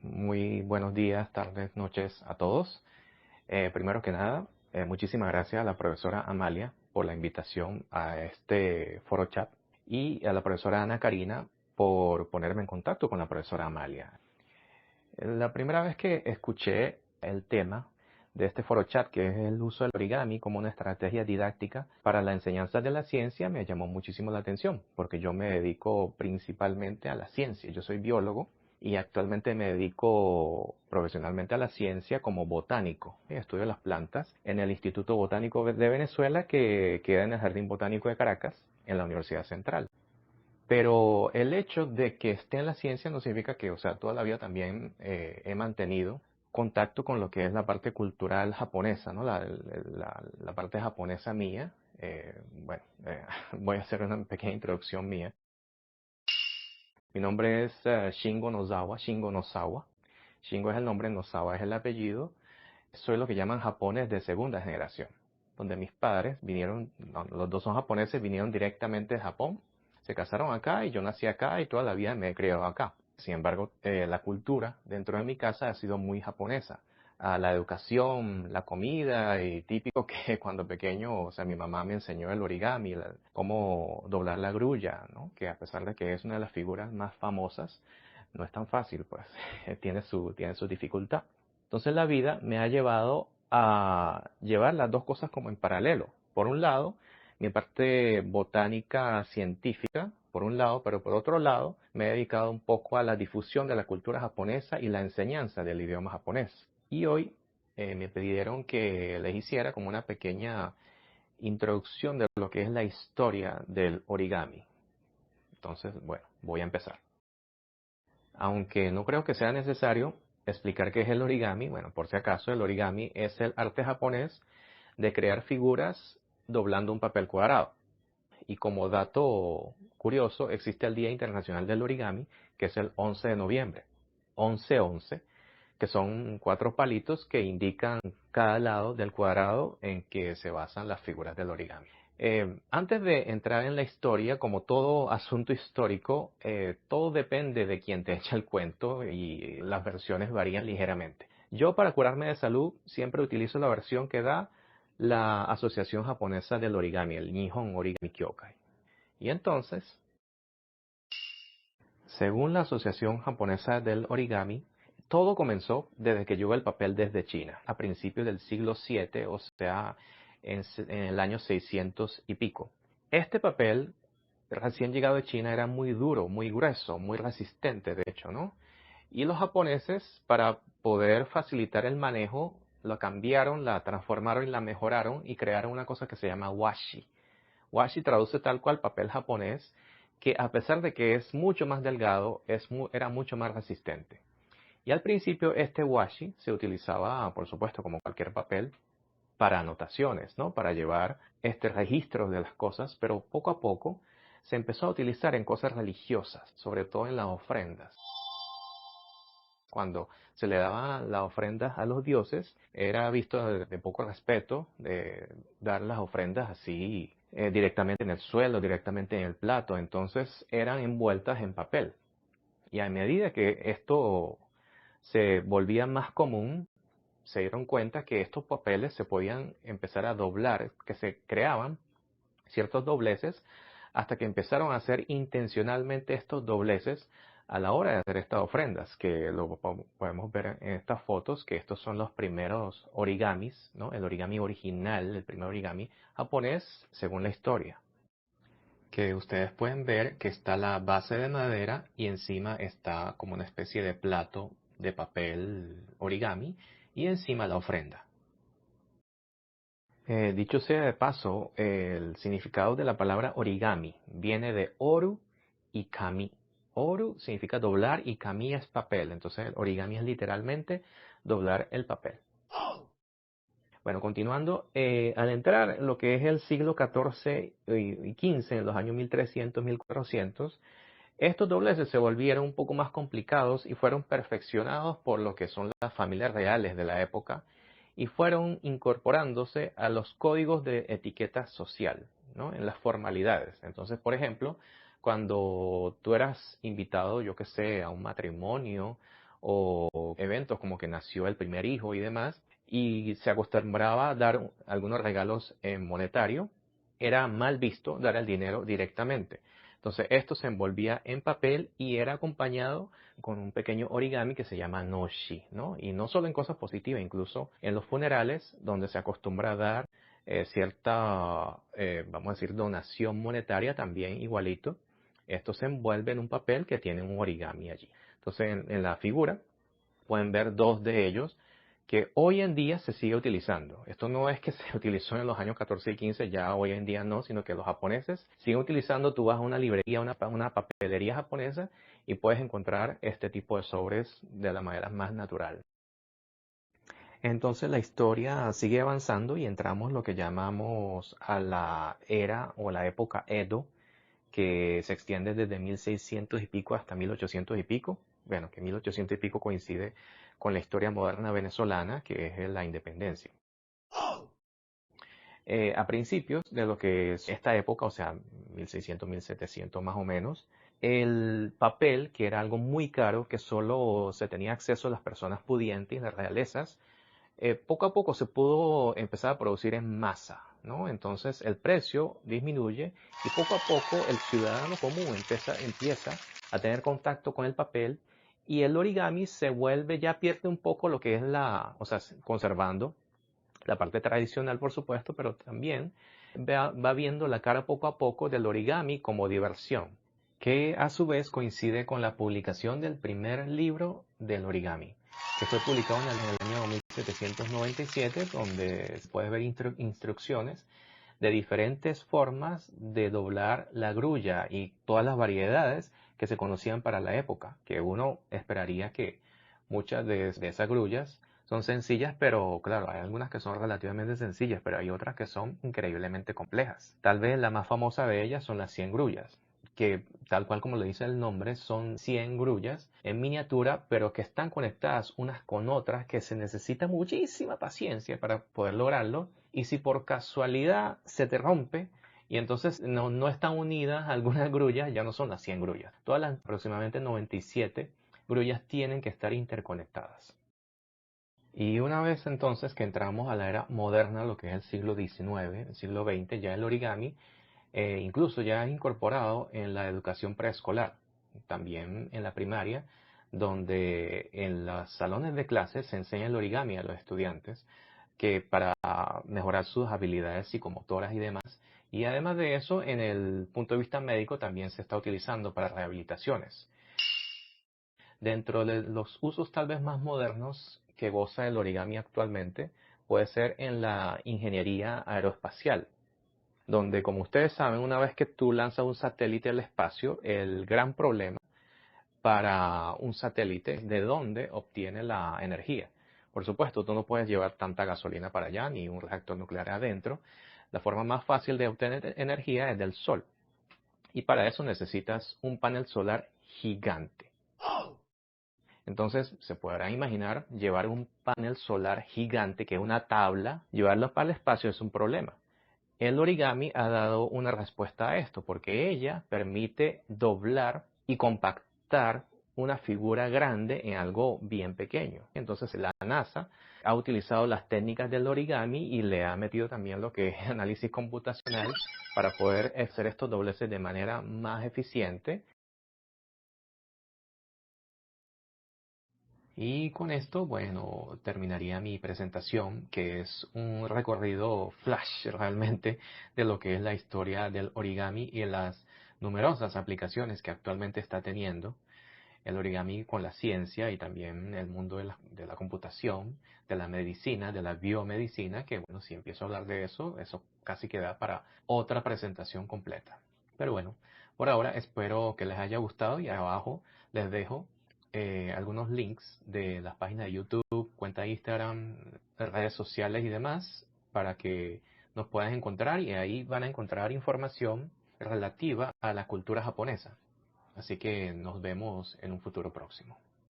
Muy buenos días, tardes, noches a todos. Primero que nada, muchísimas gracias a la profesora Amalia por la invitación a este foro chat y a la profesora Ana Karina por ponerme en contacto con la profesora Amalia. La primera vez que escuché el tema de este foro chat, que es el uso del origami como una estrategia didáctica para la enseñanza de la ciencia, me llamó muchísimo la atención, porque yo me dedico principalmente a la ciencia. Yo soy biólogo y actualmente me dedico profesionalmente a la ciencia como botánico. Estudio las plantas en el Instituto Botánico de Venezuela, que queda en el Jardín Botánico de Caracas, en la Universidad Central. Pero el hecho de que esté en la ciencia no significa que, o sea, toda la vida también he mantenido contacto con lo que es la parte cultural japonesa, ¿no? La parte japonesa mía. Bueno, voy a hacer una pequeña introducción mía. Mi nombre es Shingo Nozawa, Shingo Nozawa. Shingo es el nombre, Nozawa es el apellido. Soy lo que llaman japonés de segunda generación, donde mis padres vinieron, no, los dos son japoneses, vinieron directamente de Japón, se casaron acá y yo nací acá y toda la vida me he criado acá. Sin embargo, la cultura dentro de mi casa ha sido muy japonesa. La educación, la comida, y típico que cuando pequeño, o sea, mi mamá me enseñó el origami, cómo doblar la grulla, ¿no? Que a pesar de que es una de las figuras más famosas, no es tan fácil, pues tiene su dificultad. Entonces la vida me ha llevado a llevar las dos cosas como en paralelo. Por un lado, mi parte botánica científica, por un lado, pero por otro lado, me he dedicado un poco a la difusión de la cultura japonesa y la enseñanza del idioma japonés. Y hoy me pidieron que les hiciera como una pequeña introducción de lo que es la historia del origami. Entonces, bueno, voy a empezar. Aunque no creo que sea necesario explicar qué es el origami, bueno, por si acaso, el origami es el arte japonés de crear figuras doblando un papel cuadrado. Y como dato curioso, existe el Día Internacional del Origami, que es el 11 de noviembre. 11-11, que son 4 palitos que indican cada lado del cuadrado en que se basan las figuras del origami. Antes de entrar en la historia, como todo asunto histórico, todo depende de quien te echa el cuento y las versiones varían ligeramente. Yo, para curarme de salud, siempre utilizo la versión que da la Asociación Japonesa del Origami, el Nihon Origami Kyokai. Y entonces, según la Asociación Japonesa del Origami, todo comenzó desde que llegó el papel desde China, a principios del siglo VII, o sea, en el año 600 y pico. Este papel, recién llegado de China, era muy duro, muy grueso, muy resistente, de hecho, ¿no? Y los japoneses, para poder facilitar el manejo, lo cambiaron, la transformaron y la mejoraron y crearon una cosa que se llama washi. Washi traduce tal cual papel japonés, que a pesar de que es mucho más delgado, era mucho más resistente. Y al principio este washi se utilizaba, por supuesto, como cualquier papel, para anotaciones, ¿no? Para llevar registros de las cosas, pero poco a poco se empezó a utilizar en cosas religiosas, sobre todo en las ofrendas. Cuando se le daban las ofrendas a los dioses, era visto de poco respeto de dar las ofrendas así directamente en el suelo, directamente en el plato. Entonces eran envueltas en papel. Y a medida que esto se volvía más común, se dieron cuenta que estos papeles se podían empezar a doblar, que se creaban ciertos dobleces, hasta que empezaron a hacer intencionalmente estos dobleces a la hora de hacer estas ofrendas, que lo podemos ver en estas fotos, que estos son los primeros origamis, ¿no? El origami original, el primer origami japonés, según la historia. Que ustedes pueden ver que está la base de madera y encima está como una especie de plato de papel origami y encima la ofrenda. Dicho sea de paso, el significado de la palabra origami viene de oru y kami. Oru significa doblar y kami es papel. Entonces el origami es literalmente doblar el papel. Bueno, continuando, al entrar en lo que es el siglo XIV y XV, en los años 1300, 1400, estos dobleces se volvieron un poco más complicados y fueron perfeccionados por lo que son las familias reales de la época y fueron incorporándose a los códigos de etiqueta social, ¿no? En las formalidades. Entonces, por ejemplo, cuando tú eras invitado, yo que sé, a un matrimonio o eventos como que nació el primer hijo y demás, y se acostumbraba a dar algunos regalos en monetario, era mal visto dar el dinero directamente. Entonces esto se envolvía en papel y era acompañado con un pequeño origami que se llama noshi, ¿no? Y no solo en cosas positivas, incluso en los funerales, donde se acostumbra a dar cierta, vamos a decir, donación monetaria también igualito. Esto se envuelve en un papel que tiene un origami allí. Entonces en la figura pueden ver dos de ellos que hoy en día se sigue utilizando. Esto no es que se utilizó en los años 14 y 15, ya hoy en día no, sino que los japoneses siguen utilizando. Tú vas a una librería, una papelería japonesa y puedes encontrar este tipo de sobres de la manera más natural. Entonces la historia sigue avanzando y entramos lo que llamamos a la era o la época Edo, que se extiende desde 1600 y pico hasta 1800 y pico. Bueno, que 1800 y pico coincide con la historia moderna venezolana, que es la independencia. A principios de lo que es esta época, o sea, 1600, 1700 más o menos, el papel, que era algo muy caro, que solo se tenía acceso a las personas pudientes, las realezas, poco a poco se pudo empezar a producir en masa, ¿no? Entonces el precio disminuye y poco a poco el ciudadano común empieza a tener contacto con el papel y el origami se vuelve, ya pierde un poco lo que es o sea, conservando la parte tradicional, por supuesto, pero también va viendo la cara poco a poco del origami como diversión, que a su vez coincide con la publicación del primer libro del origami, que fue publicado en el año 1797, donde puedes ver instrucciones de diferentes formas de doblar la grulla y todas las variedades que se conocían para la época, que uno esperaría que muchas de esas grullas son sencillas, pero claro, hay algunas que son relativamente sencillas, pero hay otras que son increíblemente complejas. Tal vez la más famosa de ellas son las 100 grullas, que tal cual como le dice el nombre, son 100 grullas en miniatura, pero que están conectadas unas con otras, que se necesita muchísima paciencia para poder lograrlo. Y si por casualidad se te rompe y entonces no están unidas algunas grullas, ya no son las 100 grullas. Todas las aproximadamente 97 grullas tienen que estar interconectadas. Y una vez entonces que entramos a la era moderna, lo que es el siglo XIX, el siglo XX, ya el origami incluso ya es incorporado en la educación preescolar, también en la primaria, donde en los salones de clases se enseña el origami a los estudiantes, que para mejorar sus habilidades psicomotoras y demás. Y además de eso, en el punto de vista médico también se está utilizando para rehabilitaciones. Dentro de los usos tal vez más modernos que goza el origami actualmente, puede ser en la ingeniería aeroespacial, donde, como ustedes saben, una vez que tú lanzas un satélite al espacio, el gran problema para un satélite es de dónde obtiene la energía. Por supuesto, tú no puedes llevar tanta gasolina para allá, ni un reactor nuclear adentro. La forma más fácil de obtener energía es del sol. Y para eso necesitas un panel solar gigante. Entonces, se podrá imaginar llevar un panel solar gigante, que es una tabla, llevarlo para el espacio es un problema. El origami ha dado una respuesta a esto, porque ella permite doblar y compactar una figura grande en algo bien pequeño. Entonces la NASA ha utilizado las técnicas del origami y le ha metido también lo que es análisis computacional para poder hacer estos dobleces de manera más eficiente. Y con esto, bueno, terminaría mi presentación, que es un recorrido flash realmente de lo que es la historia del origami y las numerosas aplicaciones que actualmente está teniendo el origami con la ciencia y también el mundo de la computación, de la medicina, de la biomedicina, que bueno, si empiezo a hablar de eso, eso casi queda para otra presentación completa. Pero bueno, por ahora espero que les haya gustado y abajo les dejo algunos links de las páginas de YouTube, cuenta de Instagram, redes sociales y demás para que nos puedan encontrar y ahí van a encontrar información relativa a la cultura japonesa. Así que nos vemos en un futuro próximo.